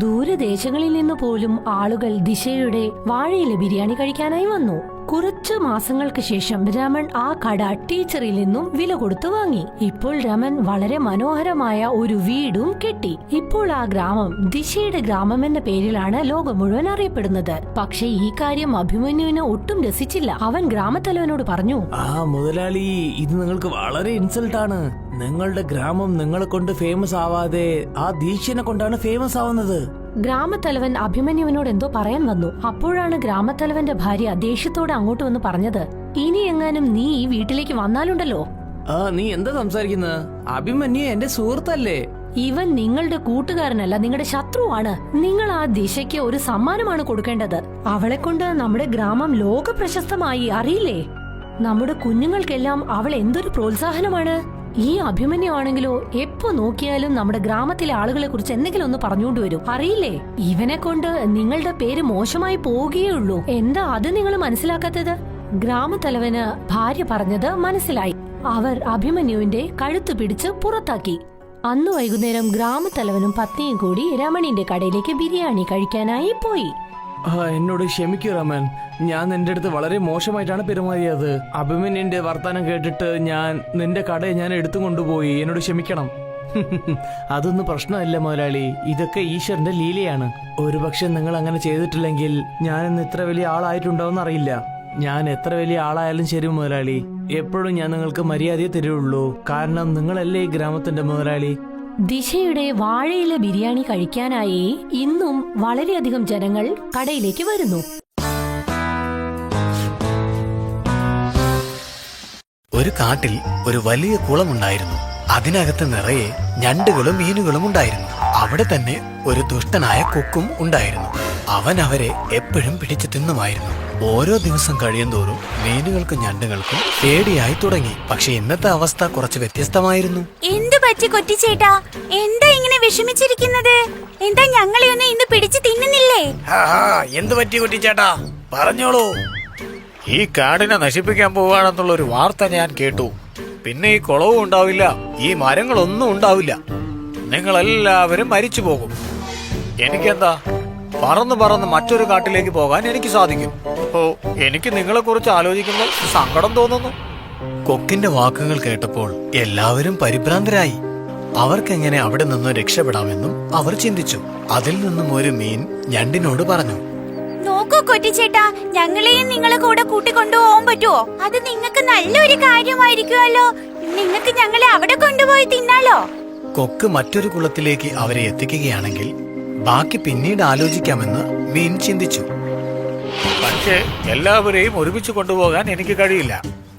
ദൂരദേശങ്ങളിൽ നിന്ന് പോലും ആളുകൾ ദിശയുടെ വാഴയില ബിരിയാണി കഴിക്കാനായി വന്നു. കുറച്ചു മാസങ്ങൾക്ക് ശേഷം രമൺ ആ കട ടീച്ചറിൽ നിന്നും വില കൊടുത്തു വാങ്ങി. ഇപ്പോൾ രമൺ വളരെ മനോഹരമായ ഒരു വീടും കെട്ടി. ഇപ്പോൾ ആ ഗ്രാമം ദിശയുടെ ഗ്രാമം എന്ന പേരിലാണ് ലോകം മുഴുവൻ അറിയപ്പെടുന്നത്. പക്ഷേ ഈ കാര്യം അഭിമന്യുവിന് ഒട്ടും രസിച്ചില്ല. അവൻ ഗ്രാമത്തലവനോട് പറഞ്ഞു, മുതലാളി, ഇത് നിങ്ങൾക്ക് വളരെ ഇൻസൾട്ടാണ്. നിങ്ങളുടെ ഗ്രാമം നിങ്ങളെ കൊണ്ട് ഫേമസ് ആവാതെ ആ ദീക്ഷനെ കൊണ്ടാണ് ഫേമസ് ആവുന്നത്. ഗ്രാമത്തലവൻ അഭിമന്യുവിനോട് എന്തോ പറയാൻ വന്നു. അപ്പോഴാണ് ഗ്രാമത്തലവന്റെ ഭാര്യ ദേഷ്യത്തോടെ അങ്ങോട്ട് വന്ന് പറഞ്ഞത്, ഇനി എങ്ങാനും നീ ഈ വീട്ടിലേക്ക് വന്നാലുണ്ടല്ലോ. നീ എന്താ സംസാരിക്കുന്നത്? അഭിമന്യു എന്റെ സുഹൃത്തല്ലേ? ഇവൻ നിങ്ങളുടെ കൂട്ടുകാരനല്ല, നിങ്ങളുടെ ശത്രുവാണ്. നിങ്ങൾ ആ ദിശയ്ക്ക് ഒരു സമ്മാനമാണ് കൊടുക്കേണ്ടത്. അവളെ കൊണ്ട് നമ്മുടെ ഗ്രാമം ലോക പ്രശസ്തമായി, അറിയില്ലേ? നമ്മുടെ കുഞ്ഞുങ്ങൾക്കെല്ലാം അവൾ എന്തൊരു പ്രോത്സാഹനമാണ്. ഈ അഭിമന്യു ആണെങ്കിലോ എപ്പോ നോക്കിയാലും നമ്മുടെ ഗ്രാമത്തിലെ ആളുകളെ കുറിച്ച് എന്തെങ്കിലും ഒന്ന് പറഞ്ഞുകൊണ്ട് വരും, അറിയില്ലേ? ഇവനെ കൊണ്ട് നിങ്ങളുടെ പേര് മോശമായി പോവുകയുള്ളൂ. എന്താ അത് നിങ്ങൾ മനസ്സിലാക്കാത്തത്? ഗ്രാമത്തലവന് ഭാര്യ പറഞ്ഞത് മനസ്സിലായി. അവർ അഭിമന്യുവിന്റെ കഴുത്തു പിടിച്ച് പുറത്താക്കി. അന്നു വൈകുന്നേരം ഗ്രാമത്തലവനും പത്നിയും കൂടി രമണിന്റെ കടയിലേക്ക് ബിരിയാണി കഴിക്കാനായി പോയി. എന്നോട് ക്ഷമിക്കൂ രമൻ, ഞാൻ നിന്റെ അടുത്ത് വളരെ മോശമായിട്ടാണ് പെരുമാറിയത്. അഭിമന്യന്റെ വർത്താനം കേട്ടിട്ട് ഞാൻ നിന്റെ കടയെ ഞാൻ എടുത്തു കൊണ്ടുപോയി. എന്നോട് ക്ഷമിക്കണം. അതൊന്നും പ്രശ്നമല്ല മുതലാളി, ഇതൊക്കെ ഈശ്വരന്റെ ലീലയാണ്. ഒരുപക്ഷെ നിങ്ങൾ അങ്ങനെ ചെയ്തിട്ടില്ലെങ്കിൽ ഞാൻ ഇന്ന് ഇത്ര വലിയ ആളായിട്ടുണ്ടാവുമെന്ന് അറിയില്ല. ഞാൻ എത്ര വലിയ ആളായാലും ശരി മുതലാളി, എപ്പോഴും ഞാൻ നിങ്ങൾക്ക് മര്യാദയെ തരുള്ളൂ. കാരണം നിങ്ങളല്ലേ ഈ ഗ്രാമത്തിന്റെ മുതലാളി. ദിശയുടെ വാഴയില ബിരിയാണി കഴിക്കാനായി ഇന്നും വളരെയധികം ജനങ്ങൾ കടയിലേക്ക് വരുന്നു. ഒരു കാട്ടിൽ ഒരു വലിയ കുളമുണ്ടായിരുന്നു. അതിനകത്ത് നിറയെ ഞണ്ടുകളും മീനുകളും ഉണ്ടായിരുന്നു. അവിടെ തന്നെ ഒരു ദുഷ്ടനായ കൊക്കും ഉണ്ടായിരുന്നു. അവൻ അവരെ എപ്പോഴും പിടിച്ചു തിന്നുമായിരുന്നു. ഓരോ ദിവസം കഴിയുന്തോറും മീനുകൾക്കും ഞണ്ടുകൾക്കും പേടിയായി തുടങ്ങി. പക്ഷെ ഇന്നത്തെ അവസ്ഥ കുറച്ച് വ്യത്യസ്തമായിരുന്നു. എന്തു പറ്റി കൊറ്റിച്ചേട്ടാ? എന്താ ഇങ്ങനെ വിഷമിച്ചിരിക്കുന്നത്? എന്താ ഞങ്ങളെ ഒന്നും ഇന്ന് പിടിച്ചു തിന്നുന്നില്ലേ? എന്തു പറ്റി കുട്ടിച്ചേട്ടാ, പറഞ്ഞോളൂ. ഈ കാടിനെ നശിപ്പിക്കാൻ പോവാണെന്നുള്ള ഒരു വാർത്ത ഞാൻ കേട്ടു. പിന്നെ ഈ കുളവും ഉണ്ടാവില്ല, ഈ മരങ്ങളൊന്നും ഉണ്ടാവില്ല. നിങ്ങളെല്ലാവരും മരിച്ചു പോകും. എനിക്കെന്താ, പറന്ന് മറ്റൊരു കാട്ടിലേക്ക് പോകാൻ എനിക്ക് സാധിക്കും. ഓ, എനിക്ക് നിങ്ങളെ കുറിച്ച് ആലോചിക്കുമ്പോൾ സങ്കടം തോന്നുന്നു. കൊക്കിന്റെ വാക്കുകൾ കേട്ടപ്പോൾ എല്ലാവരും പരിഭ്രാന്തരായി. അവർക്കെങ്ങനെ അവിടെ നിന്നും രക്ഷപ്പെടാമെന്നും അവർ ചിന്തിച്ചു. അതിൽ നിന്നും ഒരു മീൻ ഞണ്ടിനോട് പറഞ്ഞു, നോക്കൂ കൊറ്റിച്ചേട്ടാ, ഞങ്ങളെയും നിങ്ങളെ കൂടെ കൂട്ടിക്കൊണ്ടുപോകാൻ പറ്റുമോ? അത് നിങ്ങൾക്ക് നല്ലൊരു കാര്യമായിരിക്കുമല്ലോ. നിങ്ങൾക്ക് ഞങ്ങളെ അവിടെ കൊണ്ടുപോയി തിന്നാലോ. കൊക്ക് മറ്റൊരു കുളത്തിലേക്ക് അവരെ എത്തിക്കുകയാണെങ്കിൽ ബാക്കി പിന്നീട് ആലോചിക്കാമെന്ന് മീൻ ചിന്തിച്ചു. പക്ഷേ എല്ലാവരെയും ഒരുമിച്ച് കൊണ്ടുപോകാൻ എനിക്ക് കഴിയില്ല.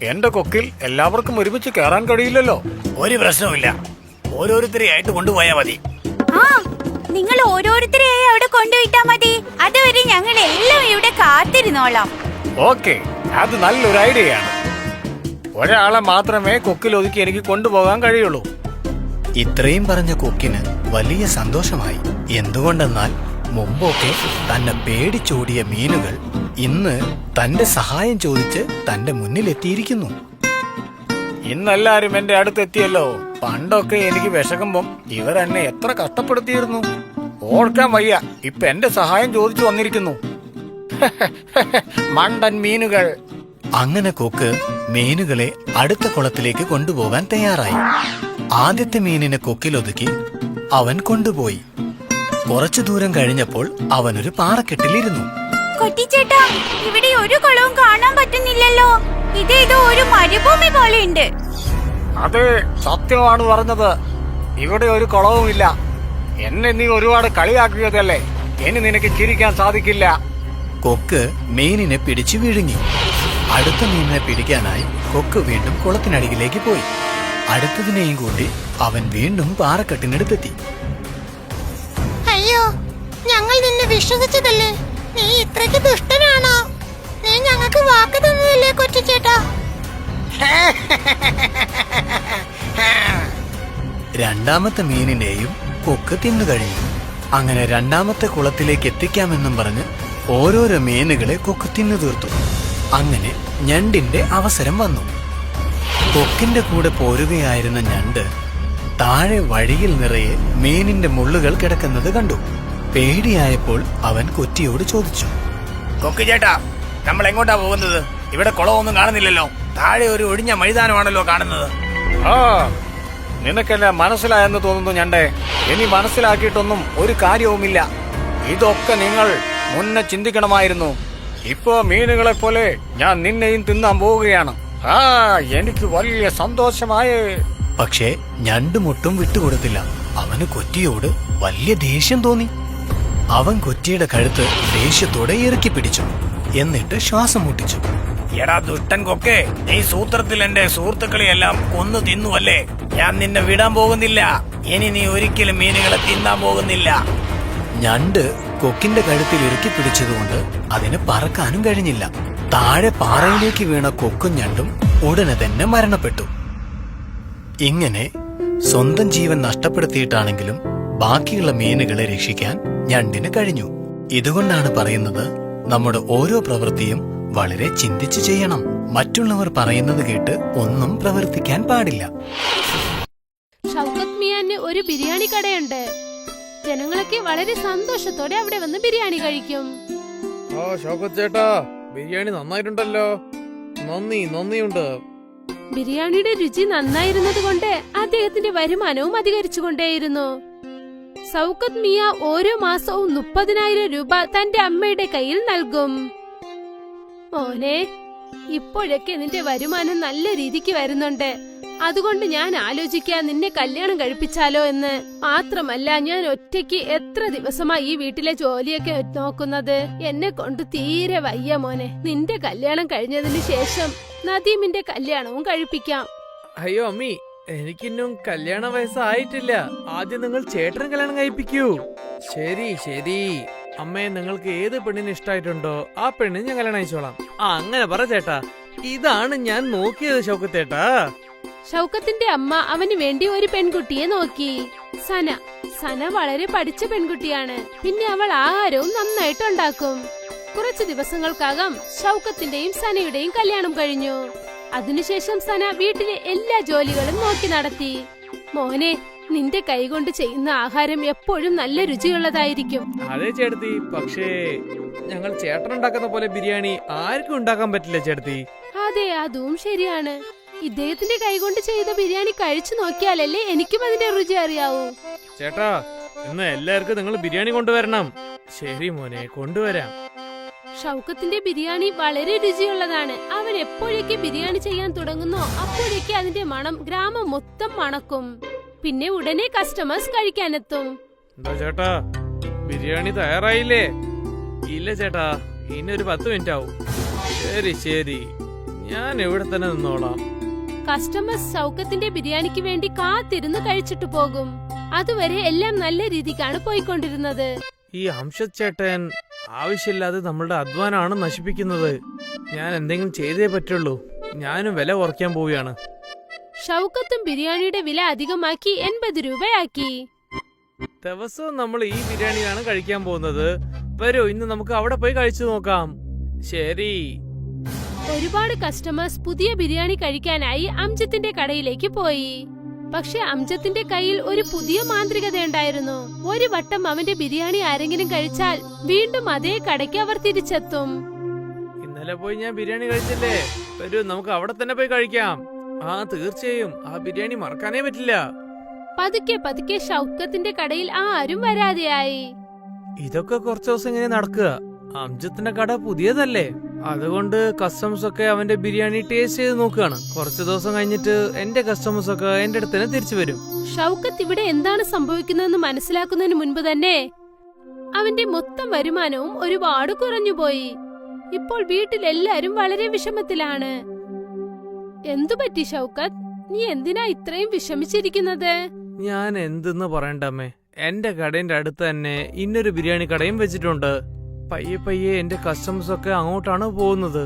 എന്റെ കൊക്കിൽ എല്ലാവർക്കും ഒരുമിച്ച് കയറാൻ കഴിയില്ലല്ലോ. ഒരു പ്രശ്നവുമില്ല, ഓരോരുത്തരെയായിട്ട് കൊണ്ടുപോയാ മതി. ആ, നിങ്ങൾ ഓരോരുത്തരെയായി അവിടെ കൊണ്ടുപോയിട്ടാ മതി. അതുവരെ ഞങ്ങൾ എല്ലാം ഇവിടെ കാത്തിരുന്നോളാം. ഓക്കെ, അത് നല്ലൊരു ഐഡിയയാണ്. ഒരാളെ മാത്രമേ കൊക്കിൽ ഒതുക്കി എനിക്ക് കൊണ്ടുപോകാൻ കഴിയുള്ളൂ. ഇത്രയും പറഞ്ഞ കൊക്കിന് വലിയ സന്തോഷമായി. എന്തുകൊണ്ടെന്നാൽ മുമ്പൊക്കെ തന്നെ പേടിച്ചോടിയ മീനുകൾ ഇന്ന് തന്റെ സഹായം ചോദിച്ച് തന്റെ മുന്നിലെത്തിയിരിക്കുന്നു. ഇന്നെല്ലാരും എന്റെ അടുത്തെത്തിയല്ലോ. പണ്ടൊക്കെ എനിക്ക് വിശക്കുമ്പം ഇവരെന്നെ എത്ര കഷ്ടപ്പെടുത്തിയിരുന്നു. ഓർക്കാൻ വയ്യ, ഇപ്പൊ എന്റെ സഹായം ചോദിച്ചു വന്നിരിക്കുന്നു. മണ്ടൻ മീനുകൾ. അങ്ങനെ കൊക്ക് മീനുകളെ അടുത്ത കുളത്തിലേക്ക് കൊണ്ടുപോകാൻ തയ്യാറായി. ആദ്യത്തെ മീനിനെ കൊക്കിലൊതുക്കി അവൻ കൊണ്ടുപോയി. കുറച്ചു ദൂരം കഴിഞ്ഞപ്പോൾ അവനൊരു പാറക്കെട്ടിലിരുന്നു. കൊറ്റിച്ചേട്ടാ, ഇവിടെ ഒരു കുളവും കാണാൻ പറ്റുന്നില്ലല്ലോ. ഇതേതോ ഒരു മരുഭൂമി പോലെയുണ്ട്. അതെ, സത്യമാണ് പറഞ്ഞത്. ഇവിടെ ഒരു കുളവുമില്ല. എന്നെ നീ ഒരുപാട് കളിയാക്കുകയല്ലേ. ഇനി നിനക്ക് ചിരിക്കാൻ സാധിക്കില്ല. കൊക്ക് മീനിനെ പിടിച്ചു വിഴുങ്ങി. അടുത്ത മീനിനെ പിടിക്കാനായി കൊക്ക് വീണ്ടും കുളത്തിനടിയിലേക്ക് പോയി. അടുത്തതിനെയും കൂട്ടി അവൻ വീണ്ടും പാറക്കെട്ടിനടുത്തെത്തി. അയ്യോ, ഞങ്ങൾ നിന്നെ വിശ്വസിച്ചതല്ലേ. നീ ഇത്രയ്ക്ക് ദുഷ്ടനാണോ? നീ ഞങ്ങൾക്ക് വാക്ക് തന്നതല്ലേ കൊറ്റിച്ചേട്ടാ? രണ്ടാമത്തെ മീനിനെയും കൊക്ക് തിന്നുകഴിഞ്ഞു. അങ്ങനെ രണ്ടാമത്തെ കുളത്തിലേക്ക് എത്തിക്കാമെന്നും പറഞ്ഞ് ഓരോരോ മീനുകളെ കൊക്ക് തിന്നു തീർത്തു. അങ്ങനെ ഞണ്ടിന്റെ അവസരം വന്നു. കൊക്കിന്റെ കൂടെ പോരുകയായിരുന്ന ഞണ്ട് താഴെ വഴിയിൽ നിറയെ മീനിന്റെ മുള്ളുകൾ കിടക്കുന്നത് കണ്ടു. പേടിയായപ്പോൾ അവൻ കൊറ്റിയോട് ചോദിച്ചു, കൊക്ക് ചേട്ടാ, നമ്മൾ എങ്ങോട്ടാ പോകുന്നത്? ഇവിടെ കുളമൊന്നും കാണുന്നില്ലല്ലോ. താഴെ ഒരു ഒഴിഞ്ഞ മൈതാനമാണല്ലോ കാണുന്നത്. ആ, നിനക്കെല്ലാം മനസ്സിലായെന്ന് തോന്നുന്നു ഞണ്ടേ. ഇനി മനസ്സിലാക്കിയിട്ടൊന്നും ഒരു കാര്യവുമില്ല. ഇതൊക്കെ നിങ്ങൾ മുന്നേ ചിന്തിക്കണമായിരുന്നു. ഇപ്പോ മീനുകളെ പോലെ ഞാൻ നിന്നെയും തിന്നാൻ പോവുകയാണ്. ആ, എനിക്ക് വലിയ സന്തോഷമായി. പക്ഷേ ഞണ്ടുമൊട്ടും വിട്ടുകൊടുത്തില്ല. അവന് കൊറ്റിയോട് വലിയ ദേഷ്യം തോന്നി. അവൻ കൊറ്റിയുടെ കഴുത്ത് ദേഷ്യത്തോടെ ഇറുക്കി പിടിച്ചു. എന്നിട്ട് ശ്വാസം മുട്ടിച്ചു. എടാ ദുഷ്ടൻ കൊക്കെ, നീ സൂത്രത്തിൽ എന്റെ സുഹൃത്തുക്കളെയെല്ലാം കൊന്നു തിന്നുവല്ലേ? ഞാൻ നിന്നെ വിടാൻ പോകുന്നില്ല. ഇനി നീ ഒരിക്കലും മീനുകളെ തിന്നാൻ പോകുന്നില്ല. ഞണ്ട് കൊക്കിന്റെ കഴുത്തിൽ ഇറുക്കി പിടിച്ചതുകൊണ്ട് അതിന് പറക്കാനും കഴിഞ്ഞില്ല. താഴെ പാറയിലേക്ക് വീണ കൊക്കും ഞണ്ടും ഉടനെ തന്നെ മരണപ്പെട്ടു. ഇങ്ങനെ സ്വന്തം ജീവൻ നഷ്ടപ്പെടുത്തിയിട്ടാണെങ്കിലും ബാക്കിയുള്ള മീനുകളെ രക്ഷിക്കാൻ ഞണ്ടിന് കഴിഞ്ഞു. ഇതുകൊണ്ടാണ് പറയുന്നത്, നമ്മുടെ ഓരോ പ്രവൃത്തിയും വളരെ ചിന്തിച്ചു ചെയ്യണം. മറ്റുള്ളവർ പറയുന്നത് കേട്ട് ഒന്നും പ്രവർത്തിക്കാൻ പാടില്ല. ഷൗക്കത്ത് മിയാന് ഒരു ബിരിയാണി കടയുണ്ട്. ജനങ്ങളൊക്കെ വളരെ സന്തോഷത്തോടെ അവിടെ വന്ന് ബിരിയാണി കഴിക്കും. ആ ഷൗക്കത്ത് ചേട്ടാ, ബിരിയാണി നന്നായിട്ടുണ്ടല്ലോ. നന്ദിയുണ്ട്. ബിരിയാണിയുടെ രുചി നന്നായിരുന്നത് കൊണ്ട് അദ്ദേഹത്തിന്റെ വരുമാനവും അധികരിച്ചുകൊണ്ടേയിരുന്നു. ഷൗക്കത്ത് മിയ ഓരോ മാസവും 30,000 രൂപ തന്റെ അമ്മയുടെ കയ്യിൽ നൽകും. മോനെ, ഇപ്പോഴൊക്കെ നിന്റെ വരുമാനം നല്ല രീതിക്ക് വരുന്നുണ്ട്. അതുകൊണ്ട് ഞാൻ ആലോചിക്കാൻ നിന്നെ കല്യാണം കഴിപ്പിച്ചാലോ എന്ന്. മാത്രമല്ല, ഞാൻ ഒറ്റയ്ക്ക് എത്ര ദിവസമായി ഈ വീട്ടിലെ ജോലിയൊക്കെ നോക്കുന്നത്. എന്നെ കൊണ്ട് തീരെ വയ്യ മോനെ. നിന്റെ കല്യാണം കഴിഞ്ഞതിന് ശേഷം നദീമിന്റെ കല്യാണവും കഴിപ്പിക്കാം. അയ്യോ അമ്മി, എനിക്കിന്നും കല്യാണ വയസ്സായിട്ടില്ല. ആദ്യം നിങ്ങൾ ചേട്ടനും കല്യാണം കഴിപ്പിക്കൂ. ശരി അമ്മേ, നിങ്ങൾക്ക് ഏത് പെണ്ണിന് ഇഷ്ടായിട്ടുണ്ടോ ആ പെണ്ണിന് ഞാൻ കല്യാണം അയച്ചോളാം. അങ്ങനെ പറ ചേട്ടാ. ഇതാണ് ഞാൻ നോക്കിയത് ഷൗക്കത്തേട്ടാ. ഷൗക്കത്തിന്റെ അമ്മ അവന് വേണ്ടി ഒരു പെൺകുട്ടിയെ നോക്കി. സന വളരെ പഠിച്ച പെൺകുട്ടിയാണ്. പിന്നെ അവൾ ആഹാരവും നന്നായിട്ട് ഉണ്ടാക്കും. കുറച്ചു ദിവസങ്ങൾക്കകം ഷൗക്കത്തിന്റെയും സനയുടെയും കല്യാണം കഴിഞ്ഞു. അതിനുശേഷം സന വീട്ടിലെ എല്ലാ ജോലികളും നോക്കി നടത്തി. മോനെ, നിന്റെ കൈകൊണ്ട് ചെയ്യുന്ന ആഹാരം എപ്പോഴും നല്ല രുചിയുള്ളതായിരിക്കും. അതെ ചേട്ടത്തി, പക്ഷേ ഞങ്ങൾ ചേട്ടൻ ഉണ്ടാക്കുന്ന പോലെ ബിരിയാണി ആർക്കും ഉണ്ടാക്കാൻ പറ്റില്ല ചേട്ടത്തി. അതെ, അതും ശരിയാണ്. ഇദ്ദേഹത്തിന്റെ കൈകൊണ്ട് ചെയ്ത ബിരിയാണി കഴിച്ചു നോക്കിയാലല്ലേ എനിക്കും അതിന്റെ രുചി അറിയാവൂ. ചേട്ടാ, ഇന്ന് എല്ലാവർക്കും നിങ്ങൾ ബിരിയാണി കൊണ്ടുവരണം. ശരി മോനെ, കൊണ്ടുവരാം. ഷൗക്കത്തിന്റെ ബിരിയാണി വളരെ രുചിയുള്ളതാണ്. അവൻ എപ്പോഴേക്ക് ബിരിയാണി ചെയ്യാൻ തുടങ്ങുന്നോ അപ്പോഴേക്ക് അതിന്റെ മണം ഗ്രാമം മൊത്തം മണക്കും. പിന്നെ ഉടനെ കസ്റ്റമേഴ്സ് കഴിക്കാനെത്തും. എന്താ ചേട്ടാ, ബിരിയാണി തയ്യാറായില്ലേ? ഇല്ല ചേട്ടാ, ഇനി ഒരു 10 മിനിറ്റ് ആവും. ശരി, ഞാൻ ഇവിടെ തന്നെ നിന്നോളാം. കസ്റ്റമേഴ്സ് ഷൗക്കത്തിന്റെ ബിരിയാണിക്ക് വേണ്ടി കാത്തിരുന്ന് കഴിച്ചിട്ട് പോകും. അതുവരെ എല്ലാം നല്ല രീതിക്കാണ് പോയിക്കൊണ്ടിരുന്നത്. ഈ അംഷദ് ചേട്ടൻ ആവശ്യമില്ലാതെ നമ്മളുടെ അധ്വാനമാണ് നശിപ്പിക്കുന്നത്. ഞാൻ എന്തെങ്കിലും ചെയ്തേ പറ്റുള്ളൂ. ഞാനും വില കുറയ്ക്കാൻ പോവുകയാണ്. ഷൗക്കത്തും ബിരിയാണിയുടെ വില അധികമാക്കി 80 രൂപയാക്കി. ദിവസവും നമ്മൾ ഈ ബിരിയാണിയാണ് കഴിക്കാൻ പോകുന്നത്. വരൂ, ഇന്ന് നമുക്ക് അവിടെ പോയി കഴിച്ചു നോക്കാം. ശരി. ഒരുപാട് കസ്റ്റമേഴ്സ് പുതിയ ബിരിയാണി കഴിക്കാനായി അംജത്തിന്റെ കടയിലേക്ക് പോയി. പക്ഷെ അംജത്തിന്റെ കയ്യിൽ ഒരു പുതിയ മാന്ത്രികതയുണ്ടായിരുന്നു. ഒരു വട്ടം അവന്റെ ബിരിയാണി ആരെങ്കിലും കഴിച്ചാൽ വീണ്ടും അതേ കടയ്ക്ക് അവർ തിരിച്ചെത്തും. ഇന്നലെ പോയി ഞാൻ ബിരിയാണി കഴിച്ചില്ലേ? വരൂ, നമുക്ക് അവിടെ തന്നെ പോയി കഴിക്കാം. ആ തീർച്ചയായും, ആ ബിരിയാണി മറക്കാനേ പറ്റില്ല. പതുക്കെ ഷൗക്കത്തിന്റെ കടയിൽ ആരും വരാതെയായി. ഇതൊക്കെ കുറച്ചു ദിവസം ഇങ്ങനെ നടക്കുക. അംജത്തിന്റെ കട പുതിയതല്ലേ, അതുകൊണ്ട് കസ്റ്റമേഴ്സ് ഒക്കെ അവന്റെ ബിരിയാണി ടേസ്റ്റ് ചെയ്ത് നോക്കുകയാണ്. കുറച്ചു ദിവസം കഴിഞ്ഞിട്ട് എന്റെ കസ്റ്റമേഴ്സ് ഒക്കെ എന്റെ അടുത്ത് തന്നെ തിരിച്ചു വരും. ഷൗക്കത്ത് ഇവിടെ എന്താണ് സംഭവിക്കുന്നതെന്ന് മനസ്സിലാക്കുന്നതിന് മുൻപ് തന്നെ അവന്റെ മൊത്തം വരുമാനവും ഒരുപാട് കുറഞ്ഞുപോയി. ഇപ്പോൾ വീട്ടിലെല്ലാരും വളരെ വിഷമത്തിലാണ്. എന്തുപറ്റി ഷൗക്കത്ത്? നീ എന്തിനാ ഇത്രയും വിഷമിച്ചിരിക്കുന്നത്? ഞാൻ എന്തെന്ന് പറയണ്ടമ്മേ, എന്റെ കടയുടെ അടുത്ത് തന്നെ ഇന്നൊരു ബിരിയാണി കടയും വെച്ചിട്ടുണ്ട്. പയ്യെ എന്റെ കസ്റ്റമേഴ്സ് ഒക്കെ അങ്ങോട്ടാണ് പോകുന്നത്.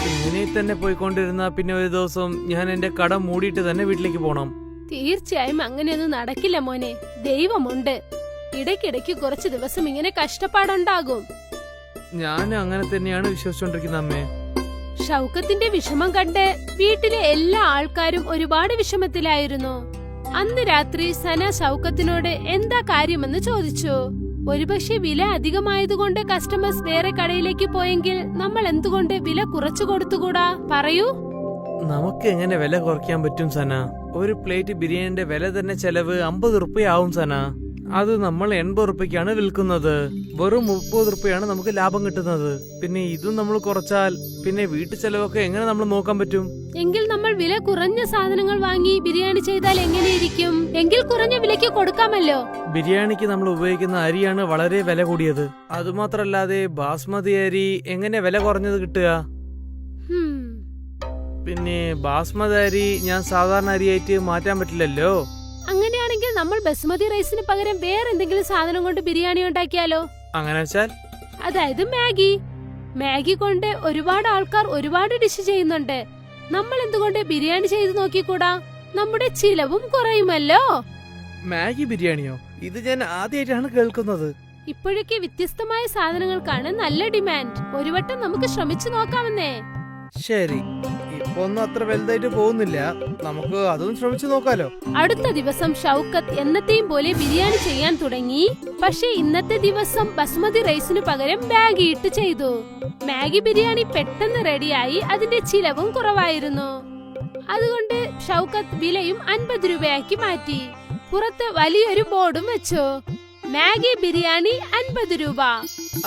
ഇങ്ങനെ തന്നെ പോയിക്കൊണ്ടിരുന്ന പിന്നെ ഒരു ദിവസം ഞാൻ എന്റെ കട മൂടിയിട്ട് തന്നെ വീട്ടിലേക്ക് പോണം. തീർച്ചയായും അങ്ങനെയൊന്നും നടക്കില്ല മോനെ. ദൈവമുണ്ട്. ഇടയ്ക്കിടയ്ക്ക് കുറച്ചു ദിവസം ഇങ്ങനെ കഷ്ടപ്പാടുണ്ടാകും. ഞാൻ അങ്ങനെ തന്നെയാണ് വിശ്വസിച്ചോണ്ടിരിക്കുന്നത് അമ്മേ. ഷൗക്കത്തിന്റെ വിഷമം കണ്ട് വീട്ടിലെ എല്ലാ ആൾക്കാരും ഒരുപാട് വിഷമത്തിലായിരുന്നു. അന്ന് രാത്രി സന ഷൗക്കത്തിനോട് എന്താ കാര്യമെന്ന് ചോദിച്ചു. ഒരുപക്ഷെ വില അധികമായതുകൊണ്ട് കസ്റ്റമേഴ്സ് വേറെ കടയിലേക്ക് പോയെങ്കിൽ നമ്മൾ എന്തുകൊണ്ട് വില കുറച്ചു കൊടുത്തുകൂടാ? പറയൂ. നമുക്ക് എങ്ങനെ വില കുറയ്ക്കാൻ പറ്റും സന? ഒരു പ്ലേറ്റ് ബിരിയാണിന്റെ വില തന്നെ ചെലവ് 50 റുപ്യാവും സന. അത് നമ്മൾ 80 റുപ്യക്കാണ് വിൽക്കുന്നത്. വെറും 30 റുപ്യാണ് നമുക്ക് ലാഭം കിട്ടുന്നത്. പിന്നെ ഇതും നമ്മൾ കുറച്ചാൽ പിന്നെ വീട്ടു ചെലവൊക്കെ എങ്ങനെ നമ്മൾ നോക്കാൻ പറ്റും? എങ്കിൽ നമ്മൾ വില കുറഞ്ഞ സാധനങ്ങൾ വാങ്ങി ബിരിയാണി ചെയ്താൽ എങ്ങനെയിരിക്കും? എങ്കിൽ കുറഞ്ഞ വിലയ്ക്ക് കൊടുക്കാമല്ലോ. ബിരിയാണിക്ക് നമ്മൾ ഉപയോഗിക്കുന്ന അരിയാണ് വളരെ വില കൂടിയത്. അതുമാത്രല്ലാതെ ബാസ്മതി അരി എങ്ങനെ വില കുറഞ്ഞത് കിട്ടുക? പിന്നെ ബാസ്മതി അരി ഞാൻ സാധാരണ അരിയായിട്ട് മാറ്റാൻ പറ്റില്ലല്ലോ. അങ്ങനെയാണെങ്കിൽ നമ്മൾ ബസുമതി റൈസിന് പകരം വേറെ എന്തെങ്കിലും സാധനം കൊണ്ട് ബിരിയാണി ഉണ്ടാക്കിയാലോ? അങ്ങനെ വെച്ചാൽ? അതായത് മാഗി. മാഗി കൊണ്ട് ഒരുപാട് ആൾക്കാർ ഒരുപാട് ഡിഷ് ചെയ്യുന്നുണ്ട്. നമ്മൾ എന്തുകൊണ്ട് ബിരിയാണി ചെയ്ത് നോക്കിക്കൂടാ? നമ്മുടെ ചിലവും കുറയുമല്ലോ. മാഗി ബിരിയാണിയോ? ഇത് ഞാൻ ആദ്യമായിട്ടാണ് കേൾക്കുന്നത്. ഇപ്പോഴൊക്കെ വ്യത്യസ്തമായ സാധനങ്ങൾക്കാണ് നല്ല ഡിമാൻഡ്. ഒരു വട്ടം നമുക്ക് ശ്രമിച്ചു നോക്കാമെന്നേ. ശരി, ഇപ്പൊ ഒന്നും അത്ര വലുതായിട്ട് പോകുന്നില്ല, നമുക്ക് അതും ശ്രമിച്ചു നോക്കാലോ. അടുത്ത ദിവസം ഷൗക്കത്ത് എന്നത്തെയും പോലെ ബിരിയാണി ചെയ്യാൻ തുടങ്ങി. പക്ഷെ ഇന്നത്തെ ദിവസം ബസുമതി റൈസിനു പകരം മാഗി ഇട്ട് ചെയ്തു. മാഗി ബിരിയാണി പെട്ടെന്ന് റെഡിയായി. അതിന്റെ ചിലവും കുറവായിരുന്നു. അതുകൊണ്ട് ഷൗക്കത്ത് വിലയും 50 രൂപയാക്കി മാറ്റി. പുറത്ത് വലിയൊരു ബോർഡും വെച്ചു. മാഗി ബിരിയാണി 50 രൂപ.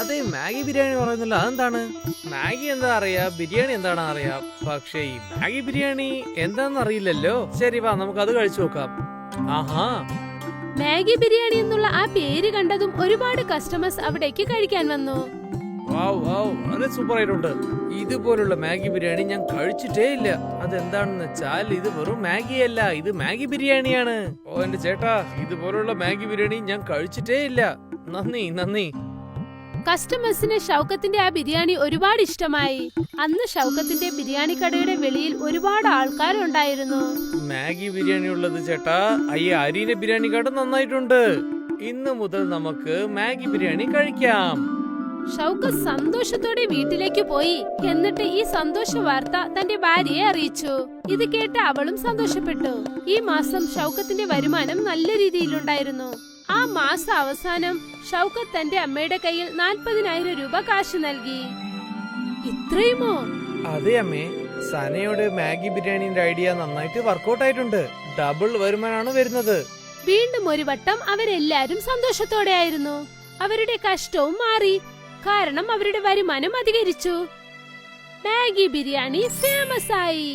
അതെ, മാഗി ബിരിയാണി പറയുന്നില്ല, അതെന്താണ്? മാഗി എന്താ അറിയാ, ബിരിയാണി എന്താണെന്ന് അറിയാം, പക്ഷേ ഈ മാഗി ബിരിയാണി എന്താണെന്ന് അറിയില്ലല്ലോ. ശരി, വാ നമുക്ക് അത് കഴിച്ചു നോക്കാം. ആഹാ, മാഗി ബിരിയാണി എന്നുള്ള ആ പേര് കണ്ടതും ഒരുപാട് കസ്റ്റമേഴ്സ് അവിടേക്ക് കഴിക്കാൻ വന്നു. വാവ് വാവ്, വളരെ സൂപ്പർ ആയിട്ടുണ്ട്. ഇതുപോലുള്ള മാഗി ബിരിയാണി ഞാൻ കഴിച്ചിട്ടേ ഇല്ല. അതെന്താണെന്ന് വെച്ചാൽ ഇത് വെറും മാഗി അല്ല, ഇത് മാഗി ബിരിയാണിയാണ്. ഓ എന്റെ ചേട്ടാ, ഇതുപോലുള്ള മാഗി ബിരിയാണി ഞാൻ കഴിച്ചിട്ടേ ഇല്ല. നന്ദി നന്ദി. കസ്റ്റമേഴ്സിന് ഷൗക്കത്തിന്റെ ആ ബിരിയാണി ഒരുപാട് ഇഷ്ടമായി. അന്ന് ഷൗക്കത്തിന്റെ ബിരിയാണി കടയുടെ വെളിയിൽ ഒരുപാട് ആൾക്കാരുണ്ടായിരുന്നു. മാഗി ബിരിയാണി ഉള്ളത് ചേട്ടാ, അയ്യ അരിയുടെ ബിരിയാണിക്കാട്ടും നന്നായിട്ടുണ്ട്. ഇന്ന് മുതൽ നമുക്ക് മാഗി ബിരിയാണി കഴിക്കാം. ഷൗക്കത്ത് സന്തോഷത്തോടെ വീട്ടിലേക്ക് പോയി. എന്നിട്ട് ഈ സന്തോഷ വാർത്ത തന്റെ ഭാര്യയെ അറിയിച്ചു. ഇത് കേട്ട് അവളും സന്തോഷപ്പെട്ടു. ഈ മാസം ഷൗക്കത്തിന്റെ വരുമാനം നല്ല രീതിയിലുണ്ടായിരുന്നു. ആ മാസ അവസാനം ഷൗക്കത്ത് തന്റെ അമ്മയുടെ കയ്യിൽ 40,000 രൂപ കാശ് നൽകി. ഇത്രയുമോ? അതെ അമ്മേ, സനയുടെ മാഗി ബിരിയാണിന്റെ ഐഡിയ നന്നായിട്ട് വർക്കൗട്ട് ആയിട്ടുണ്ട്. ഡബിൾ വരുമാനമാണ് വരുന്നത്. വീണ്ടും ഒരു വട്ടം അവരെല്ലാരും സന്തോഷത്തോടെ ആയിരുന്നു. അവരുടെ കഷ്ടവും മാറി. കാരണം അവരുടെ വരുമാനം അധികരിച്ചു. മാഗി ബിരിയാണി ഫേമസ് ആയി.